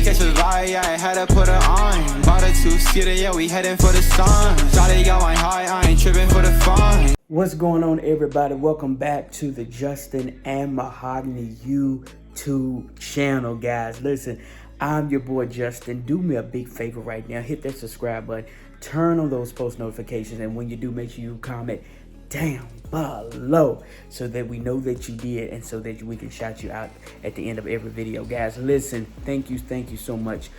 catch a vibe, yeah, I had to put her on. Bought a two-seater, yeah, we heading for the sun. Shawty got my high, I ain't tripping for the fun. What's going on, everybody? Welcome back to the Justin and Mahogany YouTube channel, guys. Listen, I'm your boy Justin. Do me a big favor right now. Hit that subscribe button. Turn on those post notifications. And when you do, make sure you comment down below so that we know that you did and so that we can shout you out at the end of every video. Guys, listen, thank you so much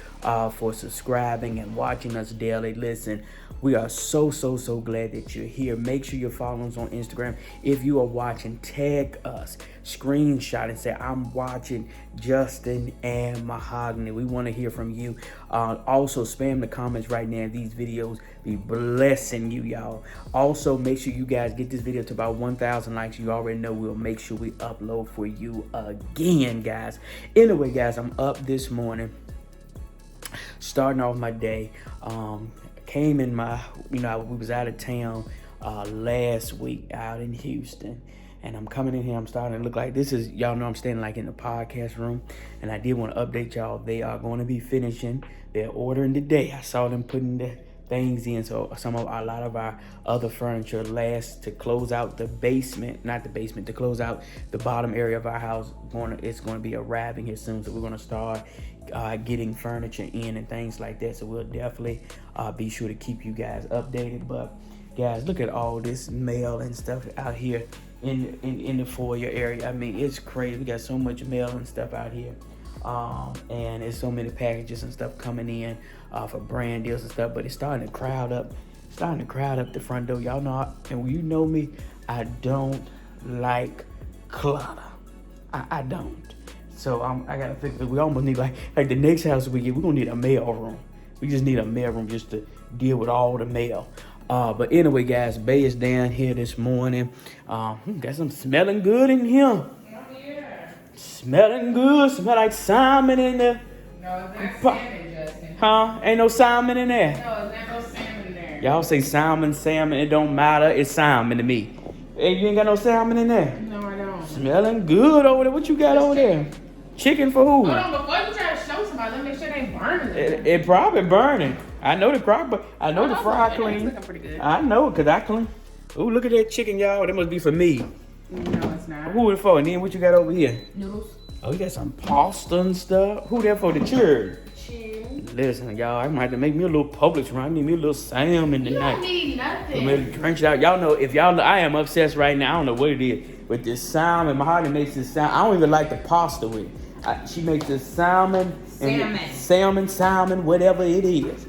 for subscribing and watching us daily. Listen, we are so glad that you're here. Make sure you follow us on Instagram. If you are watching, tag us, screenshot and say, I'm watching Justin and Mahogany. We want to hear from you. Also, spam the comments right now. These videos be blessing you, y'all. Also, make sure you guys get this video to about 1,000 likes. You already know we'll make sure we upload for you again, guys. Anyway, guys, I'm up this morning, starting off my day. Came in my, we was out of town last week out in Houston, and I'm coming in here. I'm starting to look like this is, y'all know I'm standing like in the podcast room, and I did want to update y'all. They are going to be finishing their ordering today. I saw them putting the things in, so a lot of our other furniture last to close out the basement, not the basement, to close out the bottom area of our house. It's going to be arriving here soon, so we're going to start getting furniture in and things like that. So we'll definitely be sure to keep you guys updated. But guys, look at all this mail and stuff out here in the foyer area. I mean, it's crazy. We got so much mail and stuff out here. And there's so many packages and stuff coming in for brand deals and stuff, but it's starting to crowd up the front door. Y'all know, and you know me, I don't like clutter. I don't. So I gotta figure, we almost need like the next house we get, we're gonna need a mail room. We just need a mail room just to deal with all the mail. But anyway, guys, Bay is down here this morning. Got some smelling good in here. Smelling good, smell like salmon in there. No, it's not salmon, Justin. Huh? Ain't no salmon in there. No, it's not no salmon in there. Y'all say salmon, it don't matter. It's salmon to me. Hey, you ain't got no salmon in there? No, I don't. Smelling good over there. What you got over there? Chicken for who? Hold on, before you try to show somebody, let me make sure they ain't burning it. It probably burning. I know the crop, but I know the fry clean. It's looking pretty good. I know, because I clean. Ooh, look at that chicken, y'all. That must be for me. No, it's not. Who it for? And then what you got over here? Noodles. Oh, you got some pasta and stuff. Who that for? The children? Cheese. Listen, y'all, I might have to make me a little Publix run. I need me a little salmon tonight. You don't need nothing. I'm ready to drench it out. Y'all know, if y'all know, I am obsessed right now. I don't know what it is. With this salmon, Mahogany makes this salmon. I don't even like the pasta with it. She makes this salmon. Salmon, whatever it is.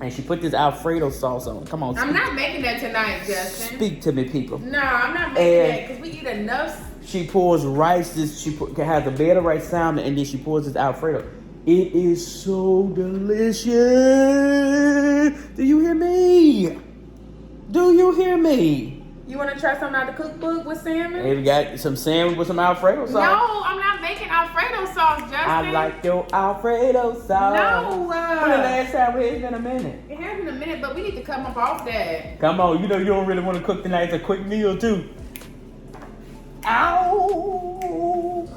And she put this Alfredo sauce on. Come on. I'm not making that tonight, Justin. Speak to me, people. No, I'm not making that because we eat enough. She pours rice. She has a bed of rice salmon, and then she pours this Alfredo. It is so delicious. Do you hear me? Do you hear me? You want to try something out of the cookbook with salmon? Hey, we got some salmon with some Alfredo sauce. No, I'm not making Alfredo sauce, Justin. I like your Alfredo sauce. No. When the last time it's been a minute. It has been a minute, but we need to come up off that. Come on, you know you don't really want to cook tonight. It's a quick meal too. Ow!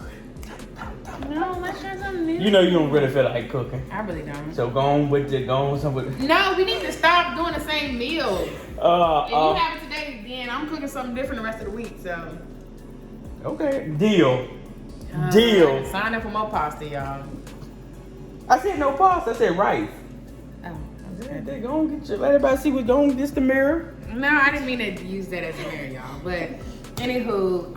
No, let's try something new. You know you don't really feel like cooking. I really don't. So go on something. No, we need to stop doing the same meal. If you have it today, then I'm cooking something different the rest of the week. So. Okay. Deal. Deal. Sign up for more pasta, y'all. I said no pasta. I said rice. Oh. They go get you. Let everybody see what's going. This the mirror. No, I didn't mean to use that as a mirror, y'all. But anywho,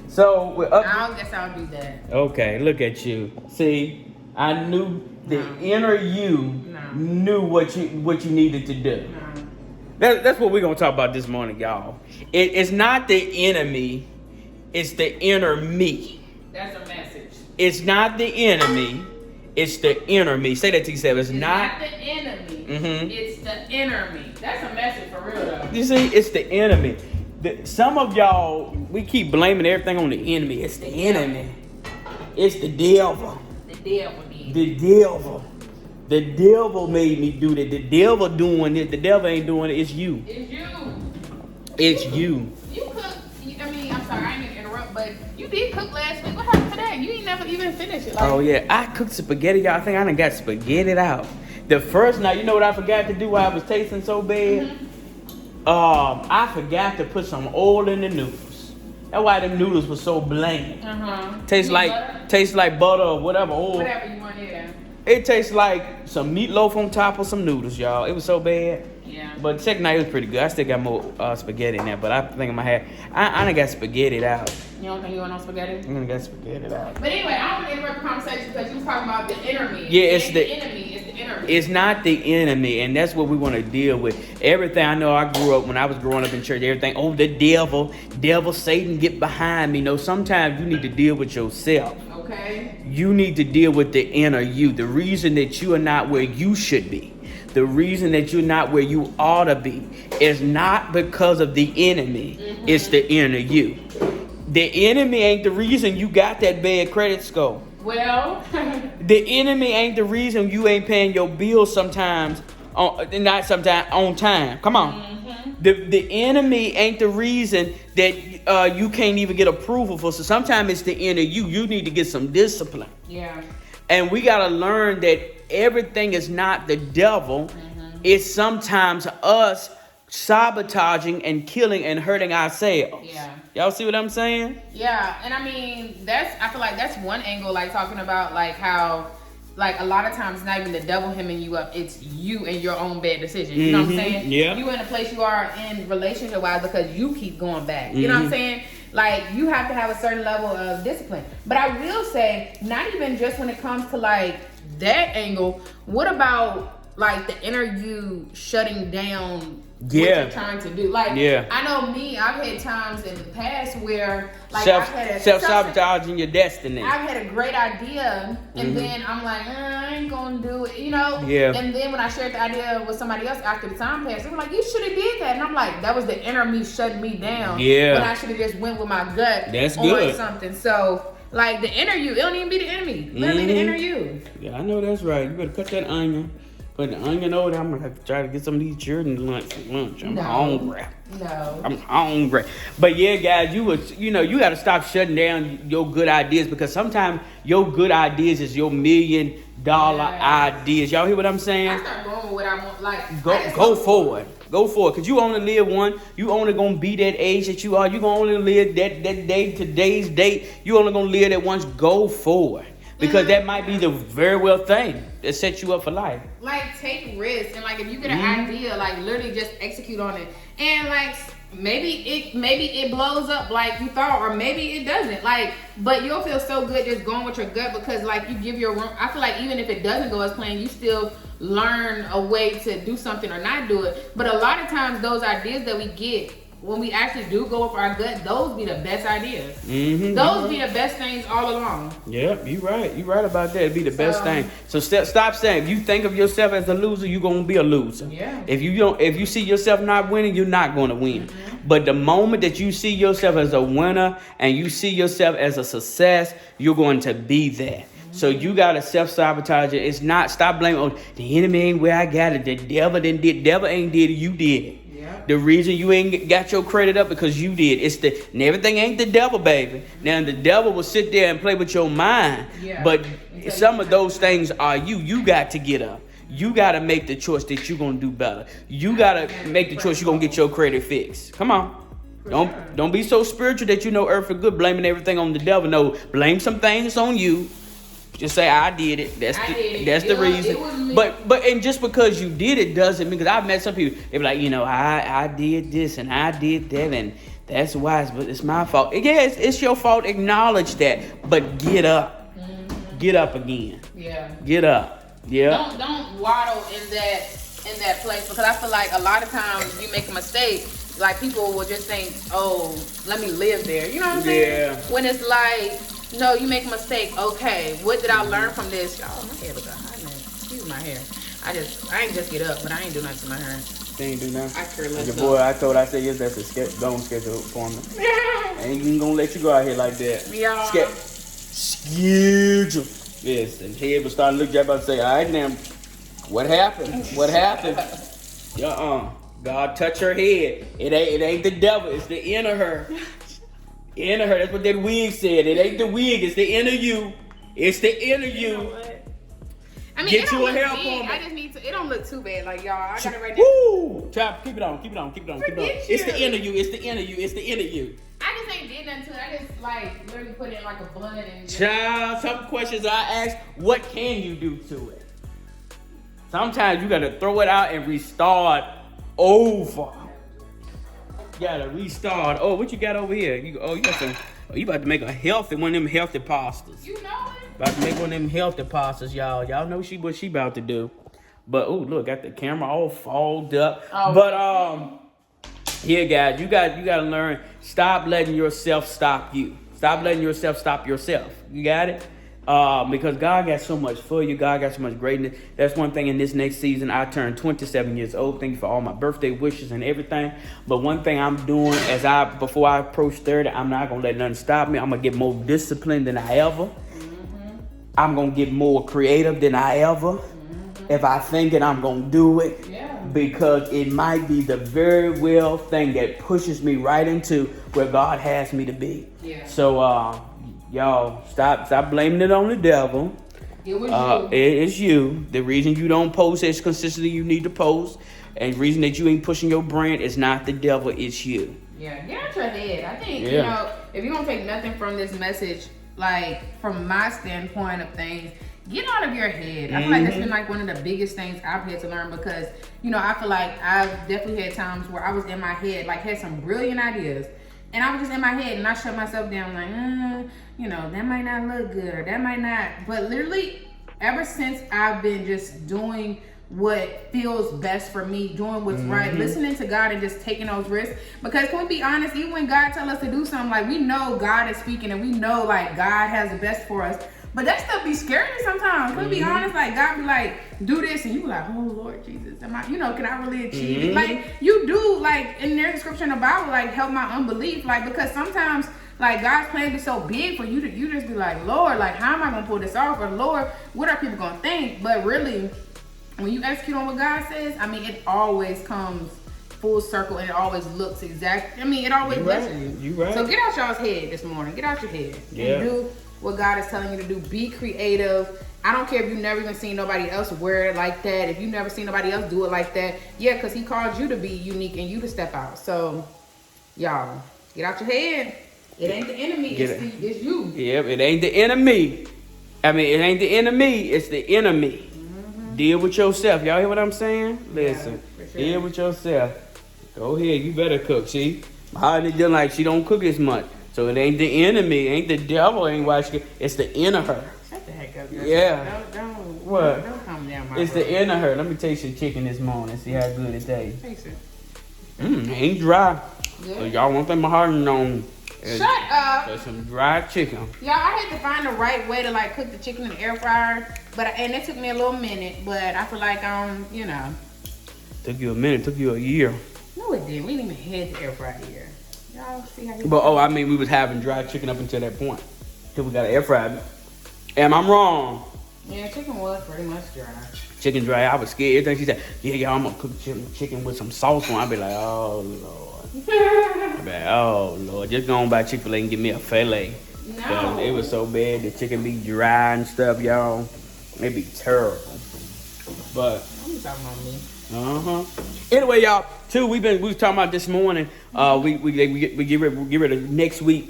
so we're up. I guess I'll do that. Okay, look at you. See, I knew the inner you knew what you needed to do. No. That's what we're gonna talk about this morning, y'all. It's not the enemy, it's the inner me. That's a message. It's not the enemy, it's the inner me. Say that to yourself. It's not the enemy. Mm-hmm. It's the inner me. That's a message for real though. You see, it's the enemy. Some of y'all, we keep blaming everything on the enemy. It's the enemy. It's the devil. The devil did. The devil. The devil made me do that. The devil doing it. The devil ain't doing it. It's you. It's you. It's you. You cook. I mean, I'm sorry, I didn't mean to interrupt, but you did cook last week. What happened today? You ain't never even finished it. Like, Oh yeah, I cooked spaghetti, y'all. I think I done got spaghetti out. The first night, you know what I forgot to do while I was tasting so bad? I forgot to put some oil in the noodles. That's why the noodles were so bland. Tastes like butter or whatever oil. Whatever you want, yeah. It tastes like some meatloaf on top of some noodles, y'all. It was so bad. Yeah. But second night it was pretty good. I still got more spaghetti in there, but I think I might have. I done got spaghetti out. You don't think you want no spaghetti? I done got spaghetti out. But anyway, I don't want to interrupt the conversation because you was talking about the enemy. Yeah, it's the enemy. It's the enemy. It's not the enemy, and that's what we want to deal with. Everything I know, I grew up when I was growing up in church. Everything, oh, the devil, Satan, get behind me. No, sometimes you need to deal with yourself. Okay. You need to deal with the inner you. The reason that you are not where you should be, the reason that you're not where you ought to be, is not because of the enemy. It's the inner you. The enemy ain't the reason you got that bad credit score. Well, the enemy ain't the reason you ain't paying your bills sometimes, not sometimes on time. Come on. The enemy ain't the reason that you can't even get approval for. So sometimes it's the inner you. You need to get some discipline. Yeah. And we got to learn that everything is not the devil. It's sometimes us sabotaging and killing and hurting ourselves. Yeah. Y'all see what I'm saying? Yeah. And I mean, I feel like that's one angle, like talking about like how, like a lot of times not even the devil hemming you up, it's you and your own bad decisions. You know what I'm saying? Yeah. You in a place you are in relationship wise because you keep going back. You know what I'm saying? Like you have to have a certain level of discipline. But I will say, not even just when it comes to like that angle, what about like the inner you shutting down what you're trying to do? Like, I know me, I've had times in the past where like self-sabotaging your destiny. I've had a great idea and then I'm like, I ain't gonna do it, you know? Yeah. And then when I shared the idea with somebody else after the time passed, they were like, you should have did that. And I'm like, that was the inner me shutting me down. Yeah. When I should have just went with my gut on something. So like the inner you, it don't even be the enemy. Literally the inner you. Yeah, I know that's right. You better cut that onion. Put the onion over there. I'm gonna have to try to get some of these children lunch. I'm hungry. No. I'm hungry. But yeah, guys, you got to stop shutting down your good ideas, because sometimes your good ideas is your $1 million ideas. Y'all hear what I'm saying? I start going with what I want. Like go forward. Go forward, because you only live one. You only gonna be that age that you are. You gonna only live that day, today's date. You only gonna live that once. Go forward. Because that might be the very well thing that sets you up for life. Like, take risks. And, like, if you get an idea, like, literally just execute on it. And, like, maybe it blows up like you thought, or maybe it doesn't. Like, but you'll feel so good just going with your gut, because, like, you give your room. I feel like even if it doesn't go as planned, you still learn a way to do something or not do it. But a lot of times, those ideas that we get, when we actually do go with our gut, those be the best ideas. Those be the best things all along. Yeah, you right. You right about that. It'd be the best thing. So stop saying, if you think of yourself as a loser, you're gonna be a loser. Yeah. If you see yourself not winning, you're not gonna win. But the moment that you see yourself as a winner and you see yourself as a success, you're going to be that. So you gotta self-sabotage it. It's not, stop blaming, oh, the enemy ain't where I got it. The devil ain't did it, you did it. The reason you ain't got your credit up because you did. And everything ain't the devil, baby. Now the devil will sit there and play with your mind. Yeah. But some of those things are you. You got to get up. You got to make the choice that you're going to do better. You got to make the choice you're going to get your credit fixed. Come on. Don't be so spiritual that you know earth for good, blaming everything on the devil. No, blame some things on you. Just say, I did it. That's the reason. But and just because you did it doesn't mean, because I've met some people, they be like, I did this and I did that, and that's why it's my fault. Yeah, it's your fault. Acknowledge that, but get up. Get up again. Yeah. Get up. Yeah. Don't waddle in that place, because I feel like a lot of times you make a mistake, like people will just think, oh, let me live there. You know what I'm saying? Yeah. When it's like, no, you make a mistake. Okay, what did I learn from this? Oh, my hair look hot, man. Excuse my hair. I ain't just get up, but I ain't do nothing to my hair. They ain't do nothing. I curl your boy, I said yes, that's a gone schedule for me. I ain't even gonna let you go out here like that. Yeah. Schedule. Yes, and head was starting to look up and say, all right, now, what happened? What happened? God touch her head. It ain't the devil. It's the inner her. Inner her. That's what that wig said. It ain't the wig. It's the inner you. It's the inner you. I mean, Get you a hair appointment. I just need to. It don't look too bad, like y'all. I got it right there. Woo! Chop, keep it on. Forget It's you. the inner you. It's the inner you. It's the inner you. I just ain't did nothing to it. I just like literally put it in like a bun and. Child, some questions I ask, what can you do to it? Sometimes you gotta throw it out and restart over. You gotta restart. Oh, what you got over here? You got some. Oh, you about to make a healthy one of them healthy pastas. You know it. About to make one of them healthy pastas, y'all. Y'all know what she about to do. But oh, look, got the camera all fogged up. Oh. But yeah, guys, you gotta learn. Stop letting yourself stop you. Stop letting yourself stop yourself. You got it? Because God got so much for you. God got so much greatness. That's one thing in this next season. I turned 27 years old. Thank you for all my birthday wishes and everything. But one thing I'm doing before I approach 30, I'm not gonna let nothing stop me. I'm gonna get more disciplined than I ever. I'm gonna get more creative than I ever. If I think it, I'm gonna do it. Yeah. Because it might be the very well thing that pushes me right into where God has me to be. Yeah. So y'all stop blaming it on the devil. It was you. It's you. The reason you don't post as consistently you need to post, and the reason that you ain't pushing your brand is not the devil, it's you. Yeah, get out your head. I think, you know, if you don't take nothing from this message, like from my standpoint of things, get out of your head. I feel like that's been like one of the biggest things I've had to learn because, you know, I feel like I've definitely had times where I was in my head, like had some brilliant ideas. And I was just in my head and I shut myself down like, you know, that might not look good or that might not. But literally, ever since I've been just doing what feels best for me, doing what's right, listening to God and just taking those risks. Because can we be honest, even when God tells us to do something, like we know God is speaking and we know like God has the best for us. But that stuff be scary sometimes. Can we be honest? Like God be like, do this, and you be like, oh Lord Jesus, can I really achieve it? Like you do, like in there's a scripture in the Bible, like help my unbelief, like because sometimes like God's plan is so big for you to you just be like, Lord, like how am I gonna pull this off? Or Lord, what are people gonna think? But really, when you execute on what God says, I mean, it always comes full circle and it always looks exact. I mean, it always blesses you. You right. So get out y'all's head this morning. Get out your head. Yeah. And do what God is telling you to do. Be creative. I don't care if you've never even seen nobody else wear it like that. If you've never seen nobody else do it like that. Yeah, because he called you to be unique and you to step out. So, y'all, get out your head. It ain't the enemy. It's you. Yep, it ain't the enemy. I mean, it ain't the enemy. It's the enemy. Deal with yourself. Y'all hear what I'm saying? Listen, for sure. Deal with yourself. Go ahead. You better cook. See, MaHogany did like she don't cook as much. So it ain't the enemy, ain't the devil, ain't why she. It's the inner her. Shut the heck up, girl. Yeah. What? Don't come down my It's road. the inner her. Let me taste your chicken this morning. See how good it tastes. Taste it. Ain't dry. Good. So y'all want that MaHogany on? Shut up. There's some dry chicken. Y'all, I had to find the right way to like cook the chicken in the air fryer, and it took me a little minute, but I feel like you know. Took you a minute. Took you a year. No, it didn't. We didn't even have the air fryer here. Y'all see how you. But I mean, we was having dry chicken up until that point. Till we got an air fryer. Am I wrong? Yeah, chicken was pretty much dry. Chicken dry. I was scared. Everything she said, yeah, y'all, I'm gonna cook chicken with some sauce on. I'd be like, oh Lord. I'd be like, oh Lord, just go on by Chick-fil-A and give me a filet. No. It was so bad. The chicken be dry and stuff, y'all. It be terrible. But I'm talking about me. Anyway, y'all, we was talking about this morning. We get rid of next week.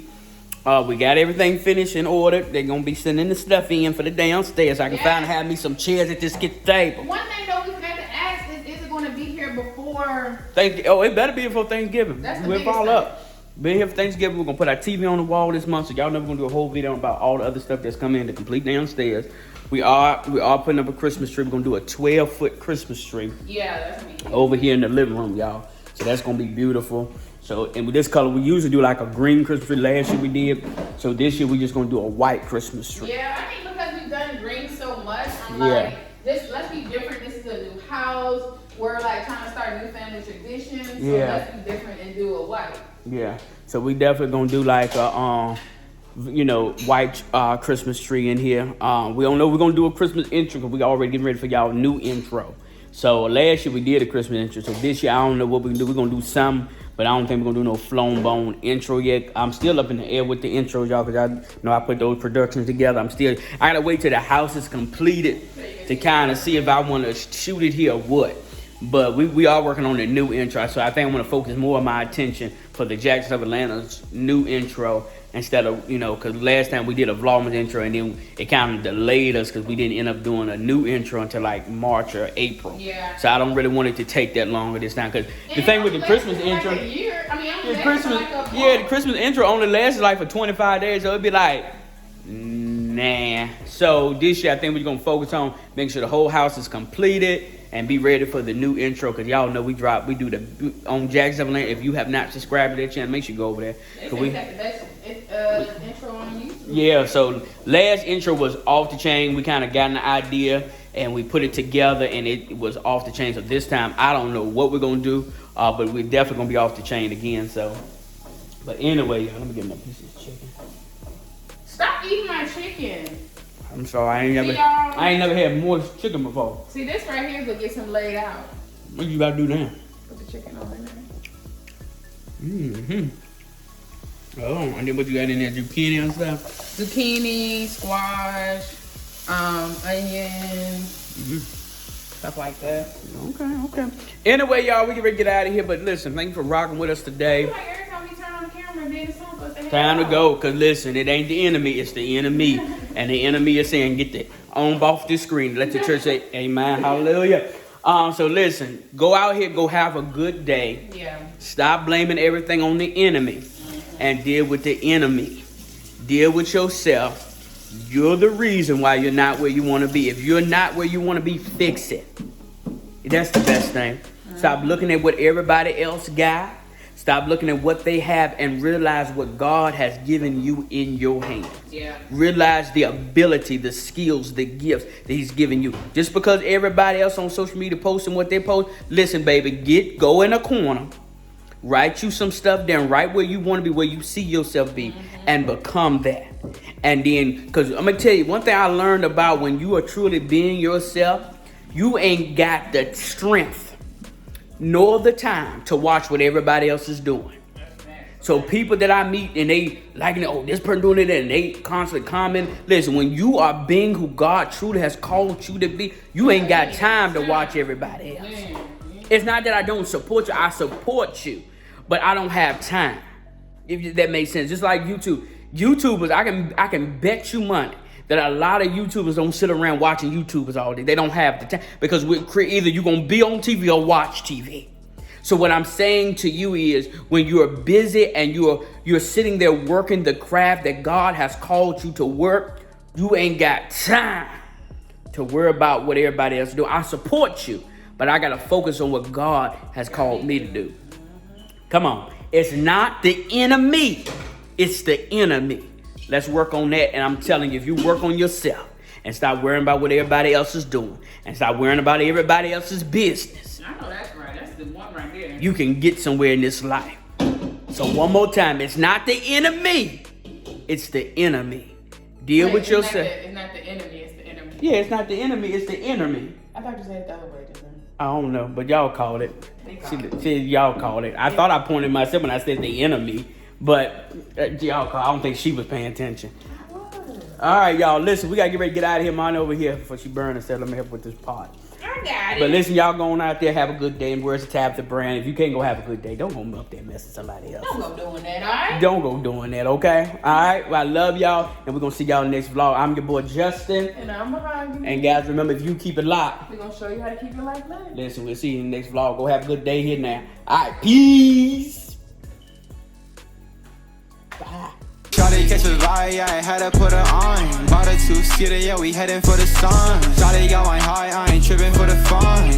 We got everything finished and ordered. They're gonna be sending the stuff in for the downstairs. I can finally have me some chairs at this kitchen table. One thing though we forgot to ask is it going to be here before? It better be before Thanksgiving. That's the We'll biggest follow thing. up. Be here for Thanksgiving. We're gonna put our TV on the wall this month, so y'all never gonna do a whole video about all the other stuff that's coming in to complete downstairs. We are putting up a Christmas tree. We're gonna do a 12-foot Christmas tree. Yeah, that's me. Over here in the living room, y'all. So that's gonna be beautiful. So, and with this color, we usually do like a green Christmas tree. Last year we did. So this year we just gonna do a white Christmas tree. Yeah, I think because we've done green so much, I'm Yeah. like, let's be different. This is a new house. We're like trying to start new family traditions. So Yeah. let's be different and do a white. Yeah. So we definitely gonna do like a white Christmas tree in here. We don't know if we're gonna do a Christmas intro because we already getting ready for y'all new intro. So last year we did a Christmas intro. So this year I don't know what we're gonna do. We're gonna do something, but I don't think we're gonna do no flown bone intro yet. I'm still up in the air with the intros, y'all, because I put those productions together. I gotta wait till the house is completed to kind of see if I want to shoot it here or what. But we are working on the new intro, so I think I'm gonna focus more of my attention for the Jackson of Atlanta's new intro instead of, because last time we did a Vlogmas intro and then it kind of delayed us because we didn't end up doing a new intro until like March or April. Yeah. So I don't really want it to take that longer this time, because the thing with the Christmas intro, like a year. I mean, the Christmas intro only lasts like for 25 days, so it'd be like, nah. So this year I think we're gonna focus on making sure the whole house is completed and be ready for the new intro, because y'all know we do the on Jackson of Atlanta. If you have not subscribed to that channel, make sure you go over there. We got the best intro on YouTube. Yeah, so last intro was off the chain. We kind of got an idea and we put it together and it was off the chain. So this time I don't know what we're gonna do, but we're definitely gonna be off the chain again. So, but anyway, y'all, let me get my piece of chicken. Stop eating my chicken. I'm sorry, I ain't never had more chicken before. See, this right here is what gets him laid out. What you gotta do now? Put the chicken on there. Mm-hmm. Oh, and then what you got in there? Zucchini and stuff? Zucchini, squash, onion, stuff like that. Okay. Anyway, y'all, we get ready to get out of here. But listen, thank you for rocking with us today. Like every time we turn on the camera, then it's on us. Time to go, because listen, it ain't the enemy, it's the enemy. And the enemy is saying, get the on off this screen. Let the church say, amen, hallelujah. So listen, go out here, go have a good day. Yeah. Stop blaming everything on the enemy and deal with the enemy. Deal with yourself. You're the reason why you're not where you want to be. If you're not where you want to be, fix it. That's the best thing. Stop looking at what everybody else got. Stop looking at what they have and realize what God has given you in your hands. Yeah. Realize the ability, the skills, the gifts that he's given you. Just because everybody else on social media posting what they post, listen, baby, go in a corner, write you some stuff down right where you want to be, where you see yourself be, and become that. And then, because I'm going to tell you, one thing I learned about when you are truly being yourself, you ain't got the strength nor the time to watch what everybody else is doing. So people that I meet and they like, this person doing it, and they constantly comment. Listen, when you are being who God truly has called you to be, you ain't got time to watch everybody else. It's not that I don't support you. I support you, but I don't have time. If that makes sense. Just like YouTube. YouTubers, I can bet you money that a lot of YouTubers don't sit around watching YouTubers all day. They don't have the time, because either you're going to be on TV or watch TV. So what I'm saying to you is, when you're busy and you're sitting there working the craft that God has called you to work, you ain't got time to worry about what everybody else do. I support you, but I got to focus on what God has called me to do. Come on. It's not the enemy. It's the enemy. Let's work on that. And I'm telling you, if you work on yourself and stop worrying about what everybody else is doing and stop worrying about everybody else's business, I know that's right. That's the one right there. you can get somewhere in this life. So one more time, it's not the enemy. It's the enemy. Deal with yourself. It's not the enemy. It's the enemy. Yeah, it's not the enemy. It's the enemy. I thought you said it the other way, didn't you? I don't know, but y'all called it. See, y'all called it. I thought I pointed myself when I said the enemy. But y'all, I don't think she was paying attention. All right, y'all, listen, we got to get ready to get out of here. Mine over here before she burns and said, let me help with this pot. I got it. But listen, y'all going out there, have a good day. And where's the Tabitha brand? If you can't go have a good day, don't go up there messing somebody else. Don't go doing that, all right? Don't go doing that, okay? All right, well, I love y'all, and we're going to see y'all in the next vlog. I'm your boy, Justin. And I'm MaHogany. And guys, remember, if you keep it locked, We're going to show you how to keep your life lit. listen, we'll see you in the next vlog. Go have a good day here now. All right, peace. Bye. Shawty catch a vibe, yeah, I had to put her on. Bought a two-seater, yeah, we heading for the sun. Shawty got my high, I ain't tripping for the fun.